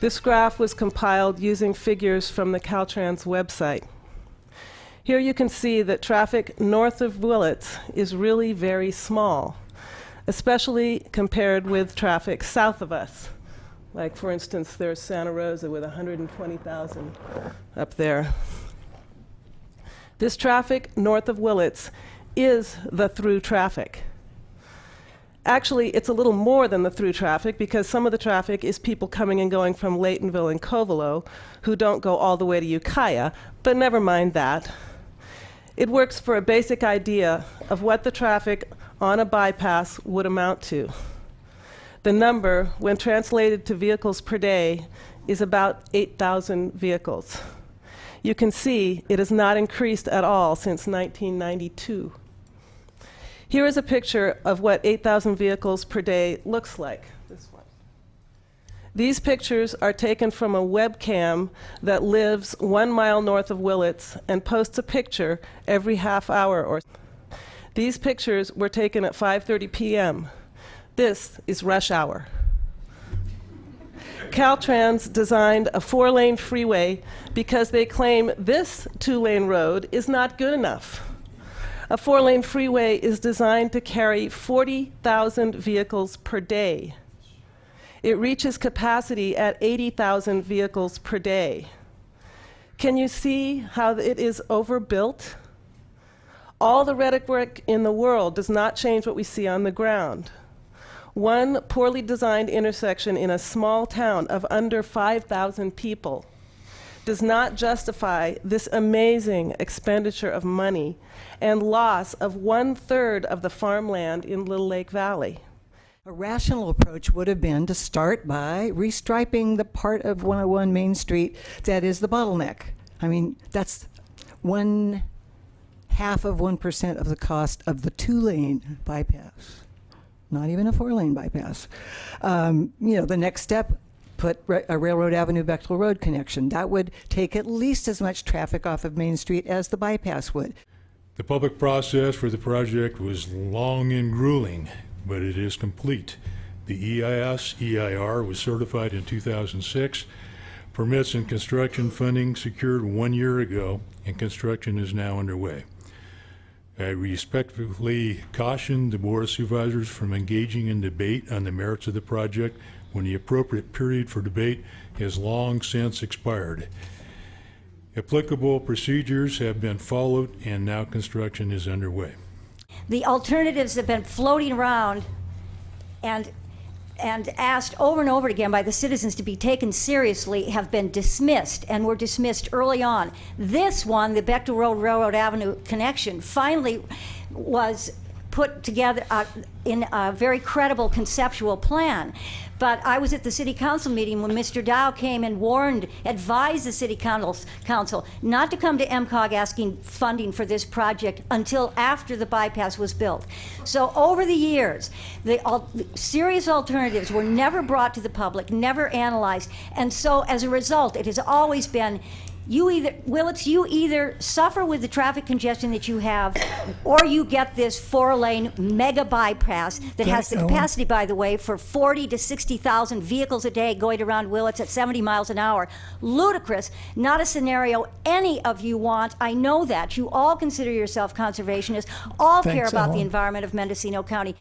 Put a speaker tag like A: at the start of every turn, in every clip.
A: This graph was compiled using figures from the Caltrans website. Here you can see that traffic north of Willits is really very small, especially compared with traffic south of us. Like, for instance, there's Santa Rosa with 120,000 up there. This traffic north of Willits is the through traffic. Actually, it's a little more than the through traffic, because some of the traffic is people coming and going from Laytonville and Covelo who don't go all the way to Ukiah, but never mind that. It works for a basic idea of what the traffic on a bypass would amount to. The number, when translated to vehicles per day, is about 8,000 vehicles. You can see it has not increased at all since 1992. Here is a picture of what 8,000 vehicles per day looks like. This one. These pictures are taken from a webcam that lives 1 mile north of Willits and posts a picture every half hour or so. These pictures were taken at 5:30 p.m. This is rush hour. Caltrans designed a 4-lane freeway because they claim this 2-lane road is not good enough. A 4-lane freeway is designed to carry 40,000 vehicles per day. It reaches capacity at 80,000 vehicles per day. Can you see how it is overbuilt? All the rhetoric in the world does not change what we see on the ground. One poorly designed intersection in a small town of under 5,000 people does not justify this amazing expenditure of money and loss of 1/3 of the farmland in Little Lake Valley.
B: A rational approach would have been to start by restriping the part of 101 Main Street that is the bottleneck. I mean, that's 1/2 of 1% of the cost of the 2-lane bypass. Not even a 4-lane bypass. The next step, put a Railroad Avenue Bechtel Road connection. That would take at least as much traffic off of Main Street as the bypass would.
C: The public process for the project was long and grueling, but it is complete. The EIR was certified in 2006. Permits and construction funding secured 1 year ago, and construction is now underway. I respectfully caution the Board of Supervisors from engaging in debate on the merits of the project when the appropriate period for debate has long since expired. Applicable procedures have been followed, and now construction is underway.
D: The alternatives have been floating around and asked over and over again by the citizens to be taken seriously have been dismissed, and were dismissed early on. This one, the Bechtel Road Railroad Avenue connection, finally was put together in a very credible conceptual plan. But I was at the city council meeting when Mr. Dow came and advised the city council not to come to MCOG asking funding for this project until after the bypass was built. So over the years, the serious alternatives were never brought to the public, never analyzed. And so as a result, it has always been, Willits, you either suffer with the traffic congestion that you have, or you get this 4-lane mega bypass that has the capacity, by the way, for 40 to 60,000 vehicles a day going around Willits at 70 miles an hour. Ludicrous, not a scenario any of you want. I know that. You all consider yourself conservationists, all care about the environment of Mendocino County.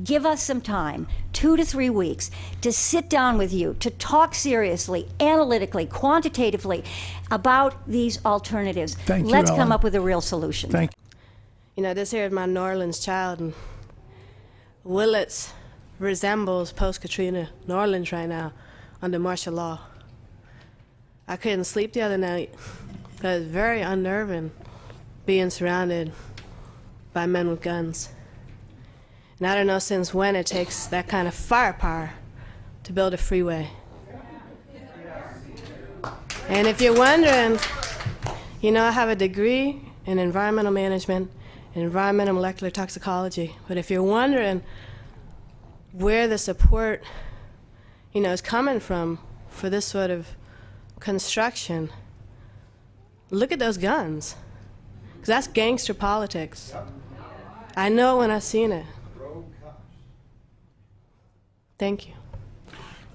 D: Give us some time, 2 to 3 weeks, to sit down with you, to talk seriously, analytically, quantitatively about these alternatives. Let's come up with a real solution.
E: Thank you. This here is my New Orleans child, and Willits resembles post-Katrina New Orleans right now under martial law. I couldn't sleep the other night because it's very unnerving being surrounded by men with guns. And I don't know since when it takes that kind of firepower to build a freeway. And if you're wondering, I have a degree in environmental management and environmental molecular toxicology. But if you're wondering where the support, is coming from for this sort of construction, look at those guns. Because that's gangster politics. I know when I've seen it. Thank you.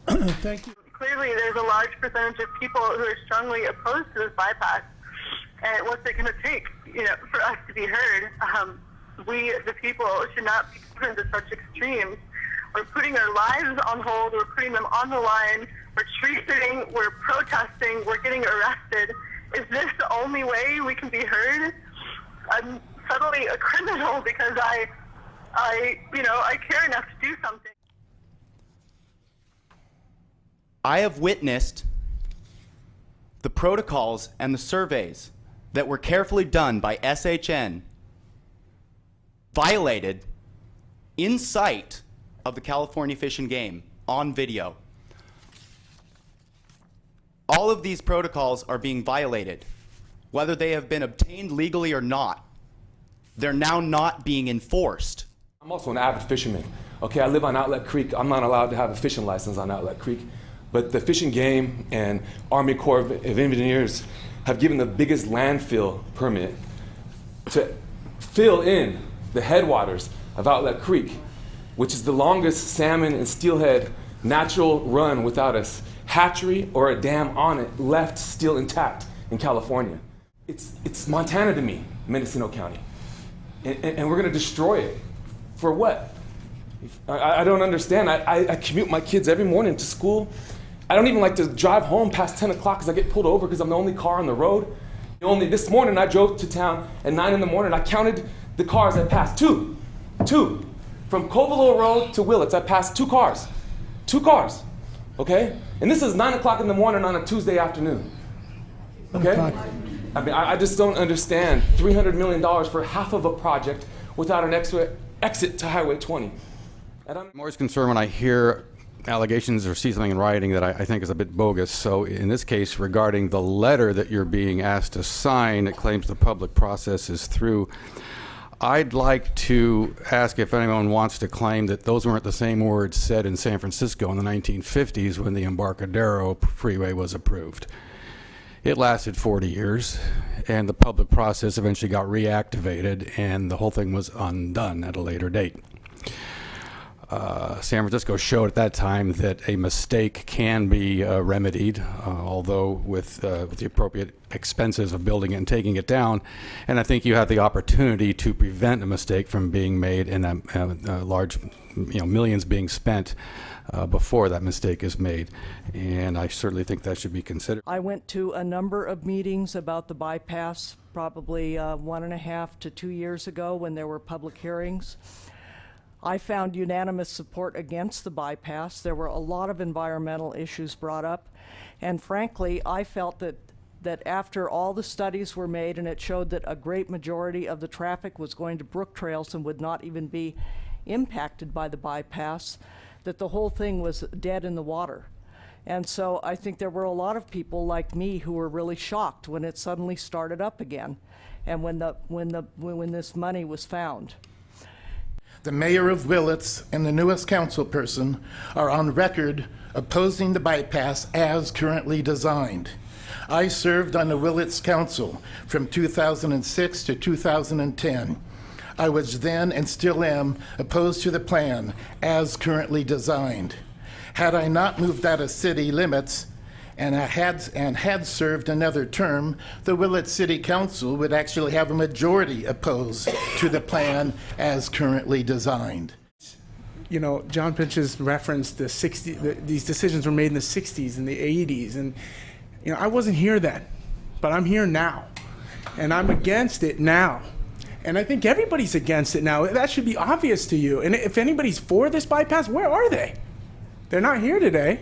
F: Thank you. clearly there's a large percentage of people who are strongly opposed to this bypass. And what's it going to take, for us to be heard? We, the people, should not be driven to such extremes. We're putting our lives on hold. We're putting them on the line. We're tree sitting. We're protesting. We're getting arrested. Is this the only way we can be heard? I'm suddenly a criminal because I care enough to do something.
G: I have witnessed the protocols and the surveys that were carefully done by SHN violated in sight of the California Fish and Game on video. All of these protocols are being violated, whether they have been obtained legally or not. They're now not being enforced.
H: I'm also an avid fisherman. Okay, I live on Outlet Creek. I'm not allowed to have a fishing license on Outlet Creek. But the Fish and Game and Army Corps of Engineers have given the biggest landfill permit to fill in the headwaters of Outlet Creek, which is the longest salmon and steelhead natural run without a hatchery or a dam on it left still intact in California. It's Montana to me, Mendocino County. And we're going to destroy it. For what? I don't understand. I commute my kids every morning to school. I don't even like to drive home past 10 o'clock because I get pulled over because I'm the only car on the road. This morning I drove to town at 9 in the morning. I counted the cars I passed. Two. From Covelo Road to Willits, I passed 2 cars. 2 cars, okay? And this is 9 o'clock in the morning on a Tuesday afternoon, okay? I mean, I just don't understand $300 million for half of a project without an exit to Highway 20.
I: I'm more concerned when I hear allegations or see something in writing that I think is a bit bogus. So in this case, regarding the letter that you're being asked to sign that claims the public process is through, I'd like to ask if anyone wants to claim that those weren't the same words said in San Francisco in the 1950s when the Embarcadero Freeway was approved. It lasted 40 years, and the public process eventually got reactivated, and the whole thing was undone at a later date. San Francisco showed at that time that a mistake can be remedied, although with the appropriate expenses of building it and taking it down. And I think you have the opportunity to prevent a mistake from being made and that large, millions being spent before that mistake is made. And I certainly think that should be considered.
J: I went to a number of meetings about the bypass, probably 1.5 to 2 years ago when there were public hearings. I found unanimous support against the bypass. There were a lot of environmental issues brought up. And frankly, I felt that after all the studies were made and it showed that a great majority of the traffic was going to brook trails and would not even be impacted by the bypass, that the whole thing was dead in the water. And so I think there were a lot of people like me who were really shocked when it suddenly started up again and when this money was found.
K: The mayor of Willits and the newest council person are on record opposing the bypass as currently designed. I served on the Willits Council from 2006 to 2010. I was then and still am opposed to the plan as currently designed. Had I not moved out of city limits and had served another term, the Willits City Council would actually have a majority opposed to the plan as currently designed.
L: John Pinch has referenced these decisions were made in the 60s and the 80s, and I wasn't here then, but I'm here now, and I'm against it now. And I think everybody's against it now. That should be obvious to you. And if anybody's for this bypass, where are they? They're not here today.